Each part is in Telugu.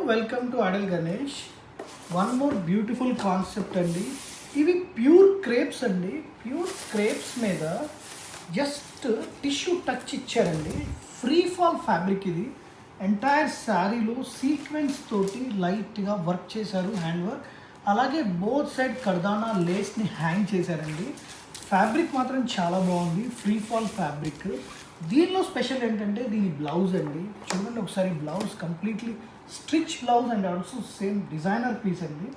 వెల్కమ్ టు అడల్ Ganesh. One more beautiful concept అండి. ఇవి ప్యూర్ క్రేప్స్ అండి. ప్యూర్ క్రేప్స్ మీద జస్ట్ టిష్యూ టచ్ ఇచ్చారండి. ఫ్రీ ఫాల్ ఫ్యాబ్రిక్ ఇది. ఎంటైర్ శారీలో సీక్వెన్స్ తోటి లైట్గా వర్క్ చేశారు, హ్యాండ్ వర్క్. అలాగే బోత్ సైడ్ కర్దానా లేస్ని హ్యాంగ్ చేశారండి. ఫ్యాబ్రిక్ మాత్రం చాలా బాగుంది, ఫ్రీ ఫాల్ ఫ్యాబ్రిక్. దీనిలో స్పెషల్ ఏంటంటే దీని బ్లౌజ్ అండి. చూడండి ఒకసారి, blouse completely stitch blouse and also same designer piece అండి.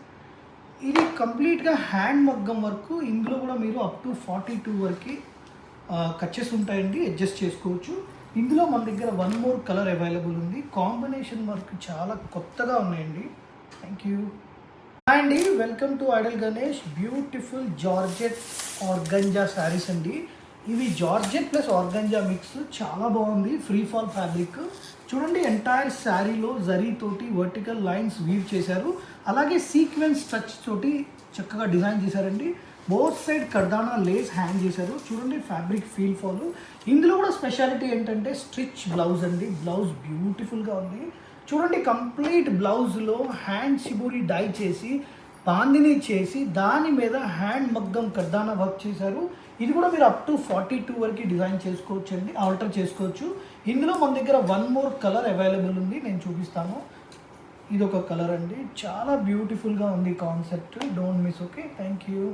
ఇది కంప్లీట్గా హ్యాండ్ మగ్గం వర్క్. ఇందులో కూడా మీరు అప్ టు 42 వరకు కచ్చెస్ ఉంటాయండి, అడ్జస్ట్ చేసుకోవచ్చు. ఇందులో మన దగ్గర వన్ మోర్ కలర్ అవైలబుల్ ఉంది. కాంబినేషన్ వర్క్ చాలా కొత్తగా ఉన్నాయండి. థ్యాంక్ యూ అండి. Welcome to Idol Ganesh. Beautiful georgette organza saris అండి. ఇవి జార్జెట్ ప్లస్ ఆర్గంజా మిక్స్, చాలా బాగుంది. ఫ్రీ ఫాల్ ఫ్యాబ్రిక్ చూడండి. ఎంటైర్ శారీలో జరీ తోటి వర్టికల్ లైన్స్ వీవ్ చేశారు. అలాగే సీక్వెన్స్ టచ్ తోటి చక్కగా డిజైన్ చేశారండి. బోత్ సైడ్ కర్దానా లేస్ హ్యాంగ్ చేశారు. చూడండి ఫ్యాబ్రిక్ ఫీల్ ఫాల్. ఇందులో కూడా స్పెషాలిటీ ఏంటంటే స్ట్రిచ్ బ్లౌజ్ అండి. బ్లౌజ్ బ్యూటిఫుల్గా ఉంది. చూడండి కంప్లీట్ బ్లౌజ్లో హ్యాండ్ షిబూరి డై చేసి బాందిని చేసి దాని మీద హ్యాండ్ మగ్గం కర్దానా వర్క్ చేశారు. ఇది కూడా మీరు అప్ టు 42 వరకు డిజైన్ చేసుకోవచ్చు అండి, ఆల్టర్ చేసుకోవచ్చు. ఇందులో మన దగ్గర వన్ మోర్ కలర్ అవైలబుల్ ఉంది, నేను చూపిస్తాను. ఇది ఒక కలర్ అండి, చాలా బ్యూటిఫుల్గా ఉంది concept. Don't miss. Okay, thank you.